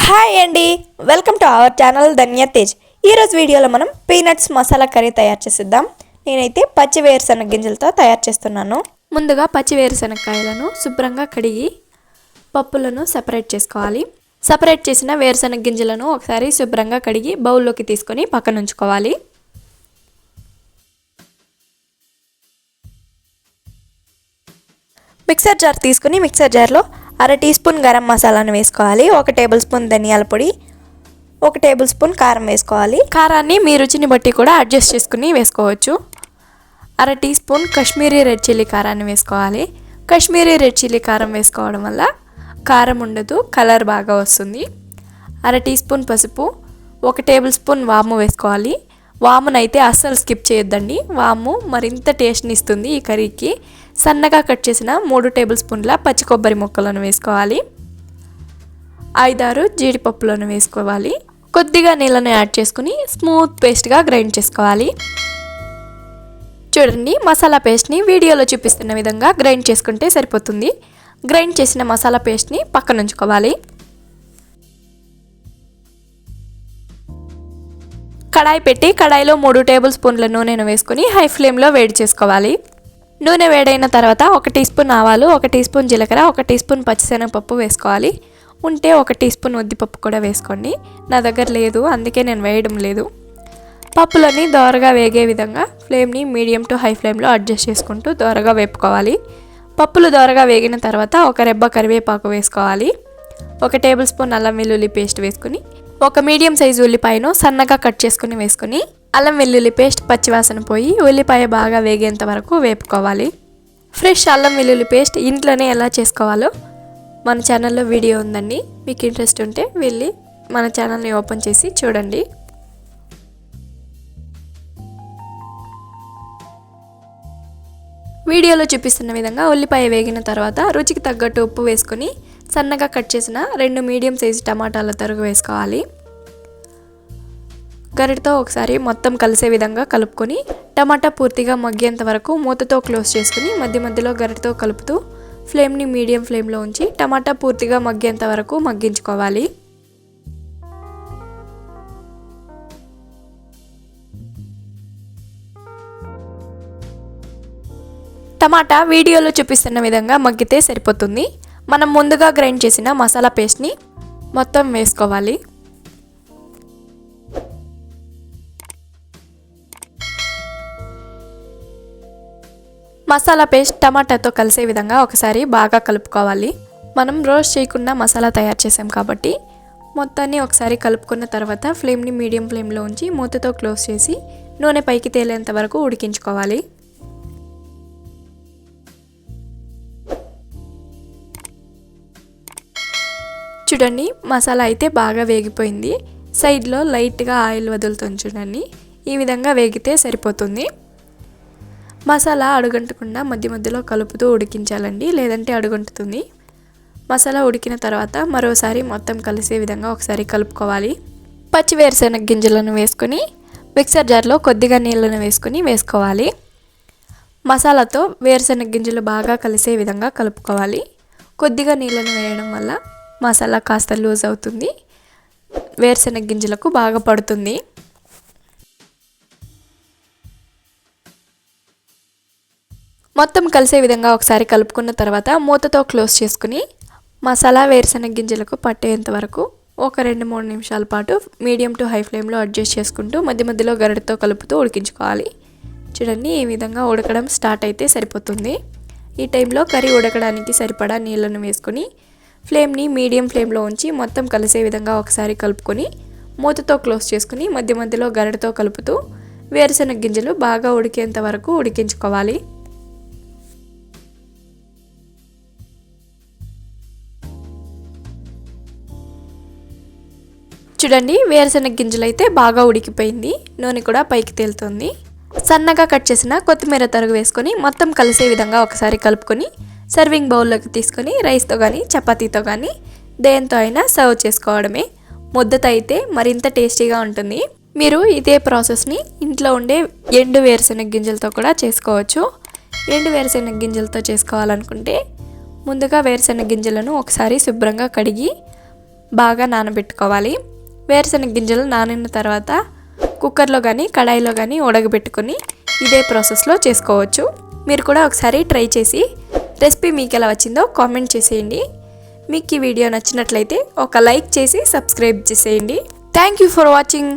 Hi అండి, welcome to our channel ధన్య తేజ్. ఈరోజు వీడియోలో మనం పీనట్స్ మసాలా కర్రీ తయారు చేసిద్దాం. నేనైతే పచ్చి వేరుశనగ గింజలతో తయారు చేస్తున్నాను. ముందుగా పచ్చి వేరుశనగకాయలను శుభ్రంగా కడిగి పప్పులను సెపరేట్ చేసుకోవాలి. సెపరేట్ చేసిన వేరుశనగ గింజలను ఒకసారి శుభ్రంగా కడిగి బౌల్లోకి తీసుకొని పక్కన ఉంచుకోవాలి. మిక్సర్ జార్ తీసుకుని మిక్సర్ జార్లో అర టీ స్పూన్ గరం మసాలాను వేసుకోవాలి. 1 టేబుల్ స్పూన్ ధనియాల పొడి, 1 టేబుల్ స్పూన్ కారం వేసుకోవాలి. కారాన్ని మీ రుచిని బట్టి కూడా అడ్జస్ట్ చేసుకుని వేసుకోవచ్చు. అర teaspoon Kashmiri red chilli కారాన్ని వేసుకోవాలి. కాశ్మీరీ రెడ్ చిల్లీ కారం వేసుకోవడం వల్ల కారం ఉండదు, కలర్ బాగా వస్తుంది. అర టీ స్పూన్ పసుపు, 1 టేబుల్ స్పూన్ వాము వేసుకోవాలి. వామునైతే అస్సలు స్కిప్ చేయొద్దండి, వాము మరింత టేస్ట్ని ఇస్తుంది ఈ కర్రీకి. సన్నగా కట్ చేసిన 3 టేబుల్ స్పూన్ల పచ్చి కొబ్బరి ముక్కలను వేసుకోవాలి. 5-6 జీడిపప్పులను వేసుకోవాలి. కొద్దిగా నీళ్ళను యాడ్ చేసుకుని స్మూత్ పేస్ట్గా గ్రైండ్ చేసుకోవాలి. చూడండి, మసాలా పేస్ట్ని వీడియోలో చూపిస్తున్న విధంగా గ్రైండ్ చేసుకుంటే సరిపోతుంది. గ్రైండ్ చేసిన మసాలా పేస్ట్ని పక్కన ఉంచుకోవాలి. కడాయి పెట్టి కడాయిలో 3 టేబుల్ స్పూన్ల నూనెను వేసుకొని హై ఫ్లేమ్లో వేడి చేసుకోవాలి. నూనె వేడైన తర్వాత 1 టీ స్పూన్ ఆవాలు, 1 టీ స్పూన్ జీలకర్ర, 1 టీ స్పూన్ పచ్చిశనగపప్పు వేసుకోవాలి. ఉంటే 1 టీ స్పూన్ ఉద్దిపప్పు కూడా వేసుకోండి. నా దగ్గర లేదు, అందుకే నేను వేయడం లేదు. పప్పులని దోరగా వేగే విధంగా ఫ్లేమ్ని మీడియం టు హై ఫ్లేమ్లో అడ్జస్ట్ చేసుకుంటూ దోరగా వేపుకోవాలి. పప్పులు దోరగా వేగిన తర్వాత 1 రెబ్బ కరివేపాకు వేసుకోవాలి. 1 టేబుల్ స్పూన్ అల్లం వెల్లుల్లి పేస్ట్ వేసుకుని 1 మీడియం సైజు ఉల్లిపాయను సన్నగా కట్ చేసుకుని వేసుకుని అల్లం వెల్లుల్లి పేస్ట్ పచ్చివాసన పోయి ఉల్లిపాయ బాగా వేగేంత వరకు వేపుకోవాలి. ఫ్రెష్ అల్లం వెల్లుల్లి పేస్ట్ ఇంట్లోనే ఎలా చేసుకోవాలో మన ఛానల్లో వీడియో ఉందండి. మీకు ఇంట్రెస్ట్ ఉంటే వెళ్ళి మన ఛానల్ని ఓపెన్ చేసి చూడండి. వీడియోలో చూపిస్తున్న విధంగా ఉల్లిపాయ వేగిన తర్వాత రుచికి తగ్గట్టు ఉప్పు వేసుకొని సన్నగా కట్ చేసిన 2 మీడియం సైజు టమాటాల తరుగు వేసుకోవాలి. గరిటతో ఒకసారి మొత్తం కలిసే విధంగా కలుపుకొని టమాటా పూర్తిగా మగ్గేంత వరకు మూతతో క్లోజ్ చేసుకుని మధ్య మధ్యలో గరిటతో కలుపుతూ ఫ్లేమ్ని మీడియం ఫ్లేమ్లో ఉంచి టమాటా పూర్తిగా మగ్గేంత వరకు మగ్గించుకోవాలి. టమాటా వీడియోలో చూపిస్తున్న విధంగా మగ్గితే సరిపోతుంది. మనం ముందుగా గ్రైండ్ చేసిన మసాలా పేస్ట్ని మొత్తం వేసుకోవాలి. మసాలా పేస్ట్ టమాటాతో కలిసే విధంగా ఒకసారి బాగా కలుపుకోవాలి. మనం రోస్ట్ చేయకుండా మసాలా తయారు చేసాం కాబట్టి మొత్తాన్ని ఒకసారి కలుపుకున్న తర్వాత ఫ్లేమ్ని మీడియం ఫ్లేమ్లో ఉంచి మూతతో క్లోజ్ చేసి నూనె పైకి తేలేంత వరకు ఉడికించుకోవాలి. చూడండి, మసాలా అయితే బాగా వేగిపోయింది. సైడ్లో లైట్గా ఆయిల్ వదులుతుంది చూడండి. ఈ విధంగా వేగితే సరిపోతుంది. మసాలా అడుగంటకుండా మధ్య మధ్యలో కలుపుతూ ఉడికించాలండి, లేదంటే అడుగంటుతుంది. మసాలా ఉడికిన తర్వాత మరోసారి మొత్తం కలిసే విధంగా ఒకసారి కలుపుకోవాలి. పచ్చి వేరుశనగ గింజలను వేసుకొని మిక్సర్ జార్లో కొద్దిగా నీళ్ళను వేసుకొని వేసుకోవాలి. మసాలాతో వేరుశనగ గింజలు బాగా కలిసే విధంగా కలుపుకోవాలి. కొద్దిగా నీళ్ళను వేయడం వల్ల మసాలా కాస్త లూజ్ అవుతుంది, వేరుశనగ గింజలకు బాగా పడుతుంది. మొత్తం కలిసే విధంగా ఒకసారి కలుపుకున్న తర్వాత మూతతో క్లోజ్ చేసుకుని మసాలా వేరుశనగ గింజలకు పట్టేంత వరకు ఒక 2-3 నిమిషాల పాటు మీడియం టు హై ఫ్లేమ్లో అడ్జస్ట్ చేసుకుంటూ మధ్య మధ్యలో గరిటతో కలుపుతూ ఉడికించుకోవాలి. చూడండి, ఈ విధంగా ఉడకడం స్టార్ట్ అయితే సరిపోతుంది. ఈ టైంలో కర్రీ ఉడకడానికి సరిపడా నీళ్ళను వేసుకొని ఫ్లేమ్ని మీడియం ఫ్లేమ్లో ఉంచి మొత్తం కలిసే విధంగా ఒకసారి కలుపుకొని మూతతో క్లోజ్ చేసుకుని మధ్య మధ్యలో గరిటతో కలుపుతూ వేరుశనగ గింజలు బాగా ఉడికేంత వరకు ఉడికించుకోవాలి. చూడండి, వేరుశనగ గింజలు అయితే బాగా ఉడికిపోయింది, నూనె కూడా పైకి తేలుతుంది. సన్నగా కట్ చేసిన కొత్తిమీర తరుగు వేసుకొని మొత్తం కలిసే విధంగా ఒకసారి కలుపుకొని సర్వింగ్ బౌల్లోకి తీసుకొని రైస్తో కానీ చపాతీతో కానీ దేంతో అయినా సర్వ్ చేసుకోవడమే. ముద్దతో అయితే మరింత టేస్టీగా ఉంటుంది. మీరు ఇదే ప్రాసెస్ని ఇంట్లో ఉండే ఎండు వేరుశనగ గింజలతో కూడా చేసుకోవచ్చు. ఎండు వేరుశనగ గింజలతో చేసుకోవాలనుకుంటే ముందుగా వేరుశనగ గింజలను ఒకసారి శుభ్రంగా కడిగి బాగా నానబెట్టుకోవాలి. వేరుశనగ గింజలు నానిన తర్వాత కుక్కర్లో కానీ కడాయిలో కానీ ఉడకబెట్టుకొని ఇదే ప్రాసెస్లో చేసుకోవచ్చు. మీరు కూడా ఒకసారి ట్రై చేసి రెసిపీ మీకు ఎలా వచ్చిందో కామెంట్ చేసేయండి. మీకు ఈ వీడియో నచ్చినట్లయితే ఒక లైక్ చేసి సబ్స్క్రైబ్ చేసేయండి. Thank you for watching.